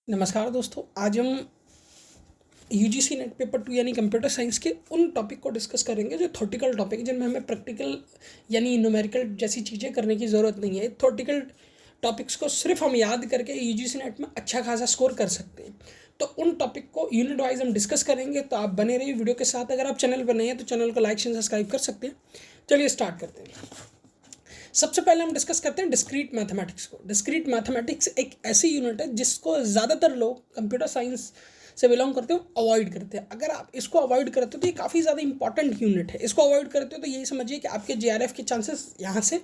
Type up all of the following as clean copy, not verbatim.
नमस्कार दोस्तों, आज हम यूजीसी नेट पेपर 2 यानी कंप्यूटर साइंस के उन टॉपिक को डिस्कस करेंगे जो थ्योरेटिकल टॉपिक है, जिनमें हमें प्रैक्टिकल यानी न्यूमेरिकल जैसी चीज़ें करने की ज़रूरत नहीं है। थ्योरेटिकल टॉपिक्स को सिर्फ हम याद करके यूजीसी नेट में अच्छा खासा स्कोर कर सकते हैं। तो उन टॉपिक को यूनिट वाइज हम डिस्कस करेंगे, तो आप बने रहिए वीडियो के साथ। अगर आप चैनल पर नए हैं तो चैनल को लाइक शेयर सब्सक्राइब कर सकते हैं। चलिए स्टार्ट करते हैं। सबसे पहले हम डिस्कस करते हैं डिस्क्रीट मैथमेटिक्स को। डिस्क्रीट मैथमेटिक्स एक ऐसी यूनिट है जिसको ज़्यादातर लोग कंप्यूटर साइंस से बिलोंग करते हो अवॉइड करते हैं। अगर आप इसको अवॉइड करते हो तो ये काफ़ी ज़्यादा इंपॉर्टेंट यूनिट है। इसको अवॉइड करते हो तो यही समझिए कि आपके जेआरएफ के चांसेस यहाँ से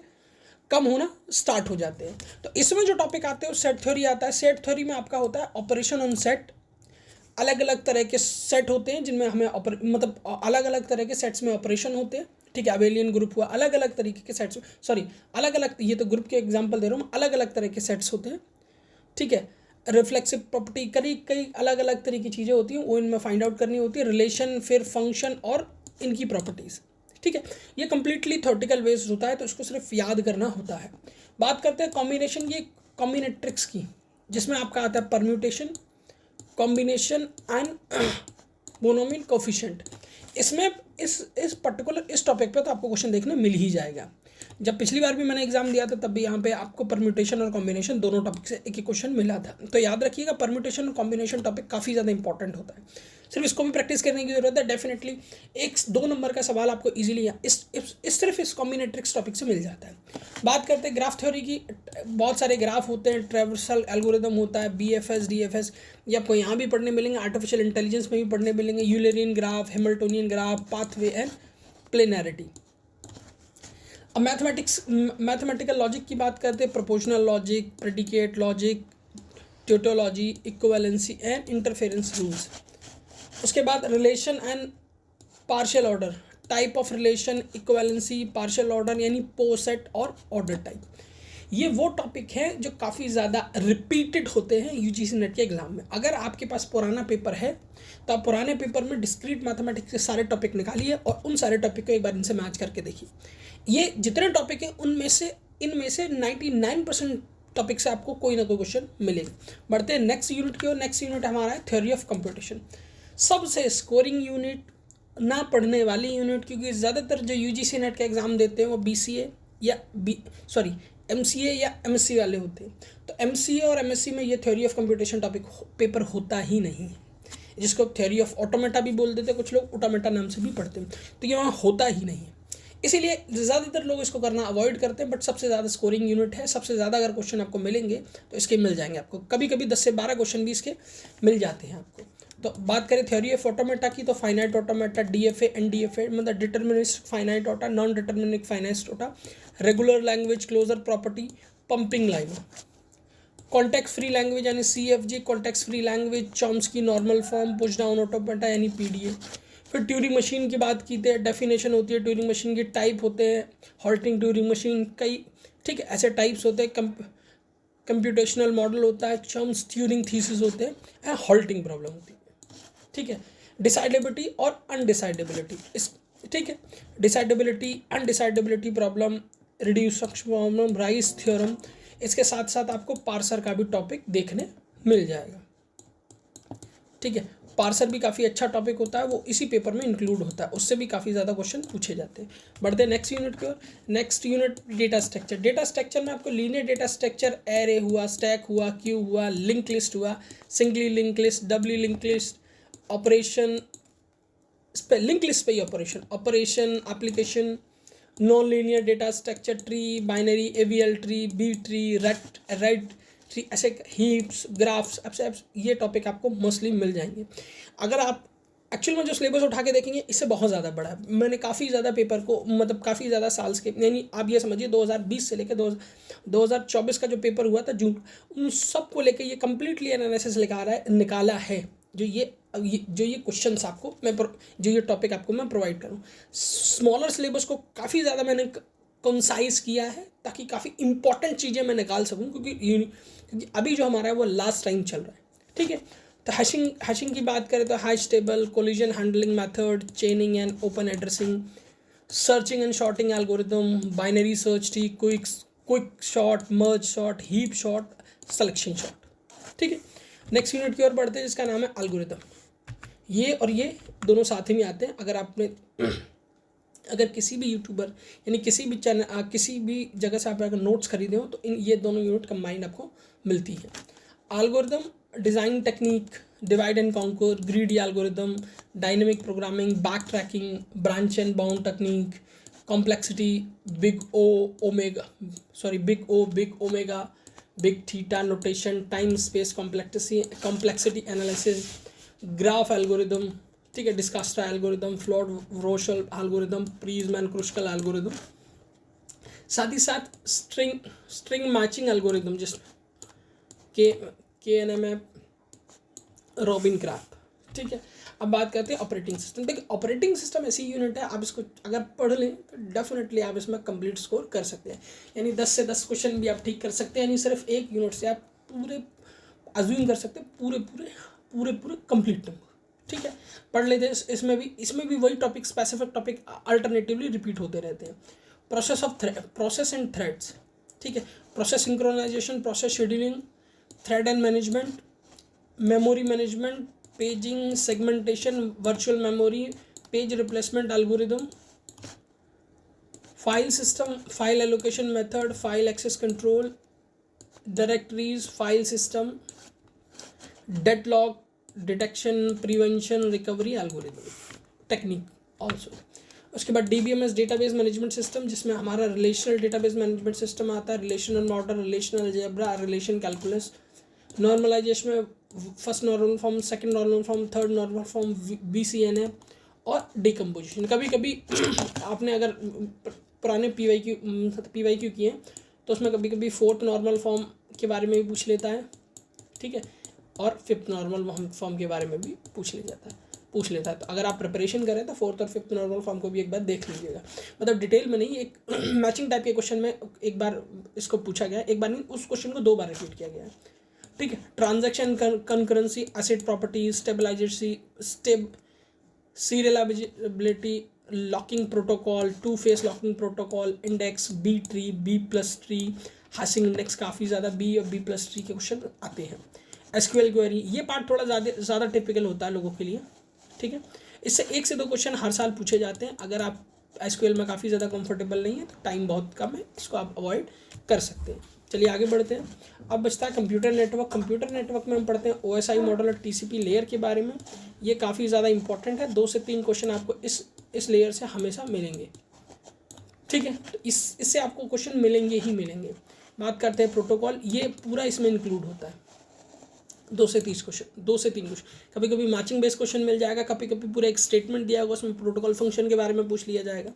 कम होना स्टार्ट हो जाते हैं। तो इसमें जो टॉपिक आते हैं वो सेट थ्योरी आता है। सेट थ्योरी में आपका होता है ऑपरेशन ऑन सेट। अलग अलग तरह के सेट होते हैं जिनमें हमें अलग अलग तरह के सेट्स में ऑपरेशन होते हैं। ठीक है, अबेलियन ग्रुप हुआ, अलग अलग तरीके के सेट्स, सॉरी अलग अलग, ये तो ग्रुप के एग्जांपल दे रहा हूँ, अलग अलग तरह के सेट्स होते हैं। ठीक है, रिफ्लेक्सिव प्रॉपर्टी, कई अलग अलग तरह की चीज़ें होती हैं, वो इनमें फाइंड आउट करनी होती है। रिलेशन, फिर फंक्शन और इनकी प्रॉपर्टीज़। ठीक है, ये कंप्लीटली थ्योरेटिकल बेस्ड होता है, तो इसको सिर्फ याद करना होता है। बात करते हैं कॉम्बिनेशन की, कॉम्बिनेट्रिक्स की, जिसमें आपका आता है permutation, combination and monomial coefficient. इसमें इस पर्टिकुलर इस टॉपिक पे तो आपको क्वेश्चन देखने मिल ही जाएगा। जब पिछली बार भी मैंने एग्जाम दिया था तब भी यहाँ पे आपको परम्यूटेशन और कॉम्बिनेशन दोनों टॉपिक से एक क्वेश्चन मिला था। तो याद रखिएगा, परम्यूटेशन और कॉम्बिनेशन टॉपिक काफ़ी ज़्यादा इंपॉर्टेंट होता है, सिर्फ इसको भी प्रैक्टिस करने की जरूरत है। डेफिनेटली 1-2 नंबर का सवाल आपको इजीली सिर्फ इस कॉम्बिनेट्रिक्स टॉपिक से मिल जाता है। बात करते हैं ग्राफ थ्योरी की। बहुत सारे ग्राफ होते हैं, ट्रेवर्सल एल्गोरिदम होता है, BFS DFS, ये आपको यहाँ भी पढ़ने मिलेंगे, आर्टिफिशियल इंटेलिजेंस में भी पढ़ने मिलेंगे। Eulerian graph, Hamiltonian graph, pathway and planarity. अब मैथमेटिकल लॉजिक की बात करते हैं, proportional logic, predicate logic, tautology, equivalency and interference rules. उसके बाद relation and partial order, type of relation, equivalency, partial order यानी पोसेट और ऑर्डर टाइप। ये वो टॉपिक हैं जो काफ़ी ज़्यादा रिपीटेड होते हैं यूजीसी नेट के एग्जाम में। अगर आपके पास पुराना पेपर है तो आप पुराने पेपर में डिस्क्रीट मैथमेटिक्स के सारे टॉपिक निकालिए और उन सारे टॉपिक को एक बार इनसे मैच करके देखिए। ये जितने टॉपिक हैं इनमें से 99% टॉपिक से आपको कोई ना कोई क्वेश्चन मिलेगा। बढ़ते हैं नेक्स्ट यूनिट की ओर। नेक्स्ट यूनिट हमारा है थ्योरी ऑफ कंप्यूटेशन। सबसे स्कोरिंग यूनिट, ना पढ़ने वाली यूनिट, क्योंकि ज़्यादातर जो यूजीसी नेट का एग्ज़ाम देते हैं वो BCA या MCA या MSc वाले होते हैं। तो MCA और MSc में ये theory of computation topic paper होता ही नहीं है, जिसको थ्योरी ऑफ ऑटोमेटा भी बोल देते हैं, कुछ लोग ऑटोमेटा नाम से भी पढ़ते हैं। तो ये वहाँ होता ही नहीं है, इसीलिए ज़्यादातर लोग इसको करना अवॉइड करते हैं। बट सबसे ज़्यादा स्कोरिंग यूनिट है, सबसे ज़्यादा अगर क्वेश्चन आपको मिलेंगे तो इसके मिल जाएंगे आपको। कभी कभी 10 से 12 क्वेश्चन भी इसके मिल जाते हैं आपको। तो बात करें थ्योरी ऑफ ऑटोमेटा की, तो फाइनाइट ऑटोमेटा, DFA, NDFA मतलब deterministic finite auto, non deterministic finite auto, regular language, closure property, pumping line, context free language यानी CFG, context free language, Chomsky normal form, push down automata यानी PDA। फिर Turing machine की बात की तो definition होती है ट्यूरिंग मशीन की, टाइप होते हैं, हॉल्टिंग ट्यूरिंग मशीन, कई ठीक है ऐसे टाइप्स होते हैं। कंप्यूटेशनल मॉडल होता है, चॉम्स ट्यूरिंग थीसिस होते हैं, हॉल्टिंग प्रॉब्लम होती है। ठीक है, डिसाइडेबिलिटी और अनडिसाइडेबिलिटी, इस ठीक है, decidability, undecidability problem, reduce problem, Rice theorem. इसके साथ साथ आपको पार्सर का भी टॉपिक देखने मिल जाएगा। ठीक है, पार्सर भी काफ़ी अच्छा टॉपिक होता है, वो इसी पेपर में इंक्लूड होता है, उससे भी काफ़ी ज़्यादा क्वेश्चन पूछे जाते हैं। बढ़ते हैं नेक्स्ट यूनिट की ओर। Next unit data structure. Data structure में आपको लीनियर डेटा स्ट्रक्चर, एरे हुआ, स्टैक हुआ, क्यू हुआ, लिंक लिस्ट हुआ, singly link list, doubly link list, operation, link list पे ही operation application, non linear data structure, tree, binary, AVL tree, B tree, red tree, ऐसे heaps, graphs, apps, ये topic आपको mostly मिल जाएंगे। अगर आप एक्चुअल में जो सिलेबस उठा के देखेंगे इससे बहुत ज़्यादा बड़ा है। मैंने काफ़ी ज़्यादा पेपर को मतलब काफ़ी ज़्यादा साल्स के, यानी आप ये समझिए 2020 से लेकर 2024 का जो पेपर हुआ था जून, उन सब को लेकर ये कम्प्लीटली एनालिसिस निकाला है। जो ये क्वेश्चंस आपको जो ये टॉपिक आपको मैं प्रोवाइड करूँ, स्मॉलर सिलेबस को काफ़ी ज़्यादा मैंने कंसाइज किया है ताकि काफ़ी इंपॉर्टेंट चीज़ें मैं निकाल सकूँ, क्योंकि अभी जो हमारा है वो लास्ट टाइम चल रहा है। ठीक है, तो हैशिंग की बात करें तो hash table, collision handling method, chaining and open addressing, searching and sorting algorithm, binary search tree, quick sort, merge sort, heap sort, selection sort. ठीक है, नेक्स्ट यूनिट की ओर बढ़ते हैं जिसका नाम है एल्गोरिदम। ये और ये दोनों साथ ही में आते हैं। अगर किसी भी यूट्यूबर यानी किसी भी चैनल किसी भी जगह से आप अगर नोट्स खरीदे हो तो ये दोनों यूनिट कंबाइंड आपको मिलती है। Algorithm, design technique, divide and conquer, greedy algorithm, dynamic programming, back tracking, branch and bound technique, complexity, big omega, big theta notation, time space complexity analysis, graph algorithm, ठीक है, Dijkstra algorithm, Floyd Warshall algorithm, Prim's and Kruskal algorithm, साथ ही साथ string matching algorithm जिसमें KNMF, Rabin Karp, ठीक है। अब बात करते हैं ऑपरेटिंग सिस्टम। देखिए ऑपरेटिंग सिस्टम ऐसी यूनिट है, आप इसको अगर पढ़ लें तो डेफिनेटली आप इसमें कंप्लीट स्कोर कर सकते हैं, यानी 10 से 10 क्वेश्चन भी आप ठीक कर सकते हैं, यानी सिर्फ एक यूनिट से आप पूरे अज्यूम कर सकते हैं पूरे कंप्लीट नंबर, ठीक है। पढ़ लेते हैं। इसमें भी वही topic, specific topic alternatively repeat होते रहते हैं। प्रोसेस एंड थ्रेड्स, ठीक है, process synchronization, process scheduling, thread and management, memory management, paging, segmentation, virtual memory, page replacement algorithm, file system, file allocation method, file access control, directories, file system, deadlock detection, prevention, recovery algorithm technique also. उसके बाद DBMS, database management system, जिसमें हमारा relational database management system आता है, relational model, relational algebra, relation calculus, normalisation में first normal form, second normal form, third normal form, BCNF, और decomposition. कभी कभी आपने अगर पुराने PYQ किए हैं तो उसमें कभी कभी फोर्थ नॉर्मल फॉर्म के बारे में भी पूछ लेता है, ठीक है, और फिफ्थ नॉर्मल फॉर्म के बारे में भी पूछ लेता है। तो अगर आप प्रिपरेशन करें तो फोर्थ और फिफ्थ नॉर्मल फॉर्म को भी एक बार देख लीजिएगा, मतलब डिटेल में नहीं, एक मैचिंग टाइप के क्वेश्चन में एक बार इसको पूछा गया, एक बार नहीं, उस क्वेश्चन को 2 बार रिपीट किया गया है, ठीक है। Transaction concurrency, acid properties, serialisability, locking protocol, 2 phase locking protocol, index, B tree, B plus tree, hashing index, काफ़ी ज़्यादा B और B+ ट्री के क्वेश्चन आते हैं। SQL क्वेरी, ये पार्ट थोड़ा ज़्यादा टिपिकल होता है लोगों के लिए, ठीक है। इससे 1 से 2 क्वेश्चन हर साल पूछे जाते हैं। अगर आप SQL में काफ़ी ज़्यादा कंफर्टेबल नहीं है तो टाइम बहुत कम है, इसको आप अवॉइड कर सकते हैं। चलिए आगे बढ़ते हैं। अब बचता है कंप्यूटर नेटवर्क। कंप्यूटर नेटवर्क में हम पढ़ते हैं OSI मॉडल और TCP लेयर के बारे में। ये काफ़ी ज़्यादा इंपॉर्टेंट है, 2 से 3 क्वेश्चन आपको इस लेयर से हमेशा मिलेंगे, ठीक है। तो इससे आपको क्वेश्चन मिलेंगे ही मिलेंगे। बात करते हैं प्रोटोकॉल, ये पूरा इसमें इंक्लूड होता है, 2 से 3 क्वेश्चन, कभी कभी मैचिंग बेस्ड क्वेश्चन मिल जाएगा, कभी कभी पूरा एक स्टेटमेंट दिया होगा उसमें प्रोटोकॉल फंक्शन के बारे में पूछ लिया जाएगा,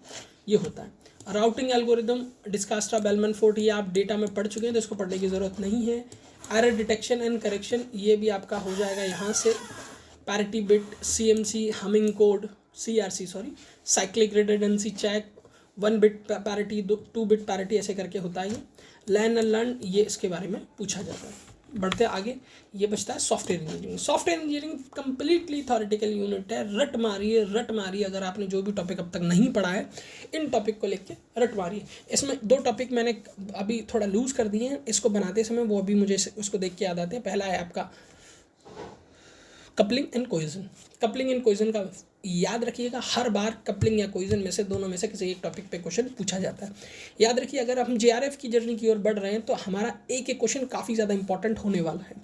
ये होता है। राउटिंग एल्गोरिदम, डिस्कास्ट्रा, बेलमैन फोर्ट, ये आप डेटा में पढ़ चुके हैं तो इसको पढ़ने की ज़रूरत नहीं है। एरर डिटेक्शन एंड करेक्शन, ये भी आपका हो जाएगा यहाँ से। Parity bit, CMC, hamming code, CRC cyclic redundancy check, 1 bit parity, 2 bit parity, ऐसे करके होता है ये। लर्न एंड लर्न, ये इसके बारे में पूछा जाता है। बढ़ते आगे, ये बचता है software engineering. Software engineering completely theoretical unit है, रट मारिए। अगर आपने जो भी टॉपिक अब तक नहीं पढ़ा है, इन टॉपिक को लेके रट मारिए। इसमें 2 टॉपिक मैंने अभी थोड़ा लूज कर दिए हैं, इसको बनाते समय वो अभी मुझे उसको देख के याद आते हैं। पहला है आपका coupling and cohesion. Coupling and cohesion का याद रखिएगा, हर बार कपलिंग या कोहेजन में से, दोनों में से किसी एक टॉपिक पे क्वेश्चन पूछा जाता है। याद रखिए, अगर हम JRF की जर्नी की ओर बढ़ रहे हैं तो हमारा एक क्वेश्चन काफ़ी ज़्यादा इंपॉर्टेंट होने वाला है।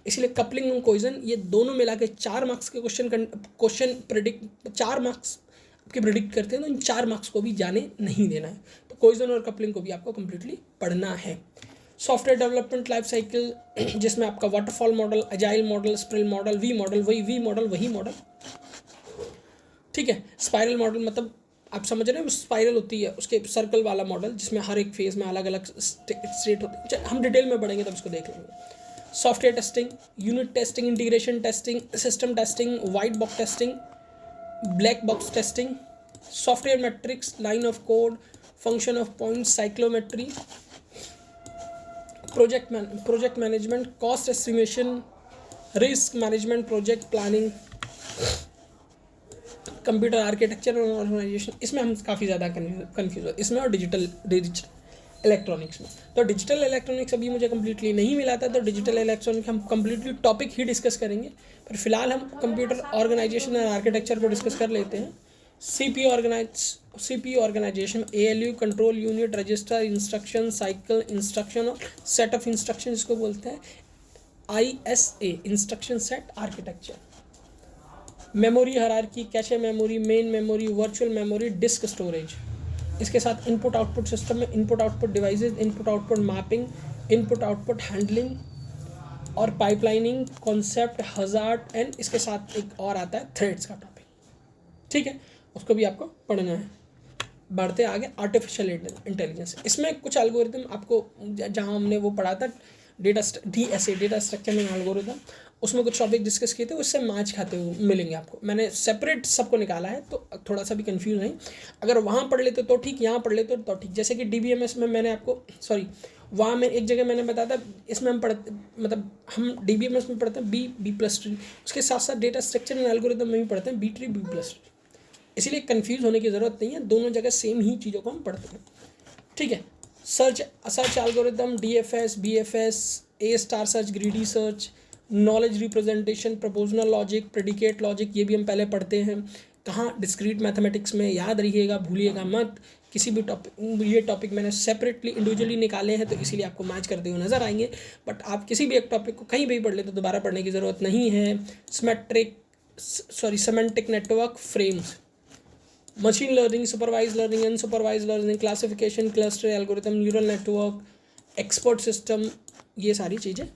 इसलिए कपलिंग और कोहेजन, ये दोनों मिला के 4 मार्क्स के क्वेश्चन प्रेडिक्ट 4 मार्क्स आपके प्रेडिक्ट करते हैं, तो इन 4 मार्क्स को भी जाने नहीं देना है। तो कोहेजन और कपलिंग को भी आपको कंप्लीटली पढ़ना है। सॉफ्टवेयर डेवलपमेंट लाइफ साइकिल, जिसमें आपका waterfall model, agile model, spiral model, V model, ठीक है। स्पाइरल मॉडल, मतलब आप समझ रहे हैं, स्पाइरल होती है, उसके सर्कल वाला मॉडल जिसमें हर एक फेज में अलग अलग स्टेट होती है। हम डिटेल में बढ़ेंगे तब इसको देख लेंगे। Software testing, unit testing, integration testing, system testing, white box testing, black box testing, software matrix, line of code, function of point, cyclometry, project management, cost estimation, risk management, project planning, computer architecture और organisation. इसमें हम काफ़ी ज़्यादा confuse हो इसमें, और digital electronics में। तो डिजिटल इलेक्ट्रॉनिक्स अभी मुझे कम्प्लीटली नहीं मिला था, तो डिजिटल इलेक्ट्रॉनिक्स हम कम्प्लीटली टॉपिक ही डिस्कस करेंगे, पर फिलहाल हम कंप्यूटर ऑर्गेनाइजेशन एंड आर्किटेक्चर को डिस्कस कर लेते हैं। CPU organization, ALU control unit, register, instruction cycle, instruction और सेट ऑफ इंस्ट्रक्शन इसको बोलते हैं। ISA instruction set architecture. Memory hierarchy, cache memory, main memory, virtual memory, disk storage. इसके साथ इनपुट आउटपुट सिस्टम में input output devices, input output mapping, input output handling और pipelining, concept, hazard and इसके साथ एक और आता है थ्रेड्स का टॉपिक। ठीक है, उसको भी आपको पढ़ना है। बढ़ते आगे आर्टिफिशियल इंटेलिजेंस। इसमें कुछ एल्गोरिथम आपको जहाँ हमने वो पढ़ा था डेटा स्ट्रक्चर एंड एल्गोरिथम, उसमें कुछ टॉपिक डिस्कस किए थे, उससे मैच खाते हुए मिलेंगे आपको। मैंने सेपरेट सबको निकाला है, तो थोड़ा सा भी कंफ्यूज नहीं। अगर वहाँ पढ़ लेते तो ठीक, यहाँ पढ़ लेते तो ठीक। जैसे कि DBMS में मैंने आपको वहाँ में एक जगह मैंने बताया था, इसमें हम पढ़ते मतलब हम DBMS में पढ़ते हैं B++ ट्री, उसके साथ साथ डेटा स्ट्रक्चर एंड एल्गोरिथम में भी पढ़ते हैं B ट्री B++ ट्री। इसीलिए कंफ्यूज होने की ज़रूरत नहीं है, दोनों जगह सेम ही चीज़ों को हम पढ़ते हैं। ठीक है, search algorithm, DFS, BFS, A star search, greedy search, knowledge representation, propositional logic, predicate logic, ये भी हम पहले पढ़ते हैं। कहाँ डिस्क्रीट मैथमेटिक्स में, याद रखिएगा, भूलिएगा मत। किसी भी टॉपिक, ये टॉपिक मैंने सेपरेटली इंडिविजुअली निकाले हैं, तो इसीलिए आपको मैच करते हुए नजर आएंगे। बट आप किसी भी एक टॉपिक को कहीं भी पढ़ ले तो दोबारा पढ़ने की ज़रूरत नहीं है। Semantic network frames, machine learning, supervise learning, unsupervise learning, classification, cluster algorithm, neural network, expert system, ये सारी चीज़ें।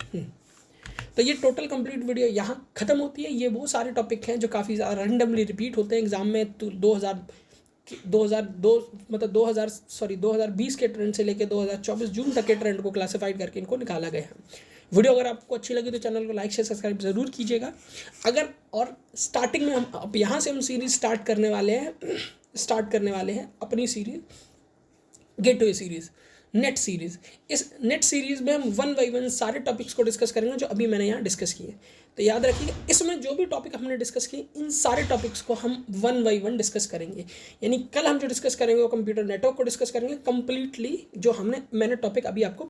तो ये टोटल कंप्लीट वीडियो यहाँ ख़त्म होती है। ये वो सारे टॉपिक हैं जो काफ़ी ज़्यादा रैंडमली रिपीट होते हैं एग्जाम में। तो 2020 के ट्रेंड से लेकर 2024 जून तक के ट्रेंड को क्लासिफाइड करके इनको निकाला गया है। वीडियो अगर आपको अच्छी लगी तो चैनल को लाइक शेयर सब्सक्राइब ज़रूर कीजिएगा। अगर और स्टार्टिंग में हम अब यहाँ से हम सीरीज़ स्टार्ट करने वाले हैं अपनी series gateway series, net series. इस नेट सीरीज़ में हम 1 बाय 1 सारे टॉपिक्स को डिस्कस करेंगे जो अभी मैंने यहाँ डिस्कस किए। तो याद रखिएगा, इसमें जो भी टॉपिक हमने डिस्कस किए, इन सारे टॉपिक्स को हम 1 बाय 1 डिस्कस करेंगे। यानी कल हम जो डिस्कस करेंगे वो कंप्यूटर नेटवर्क को डिस्कस करेंगे कंप्लीटली, जो मैंने टॉपिक अभी आपको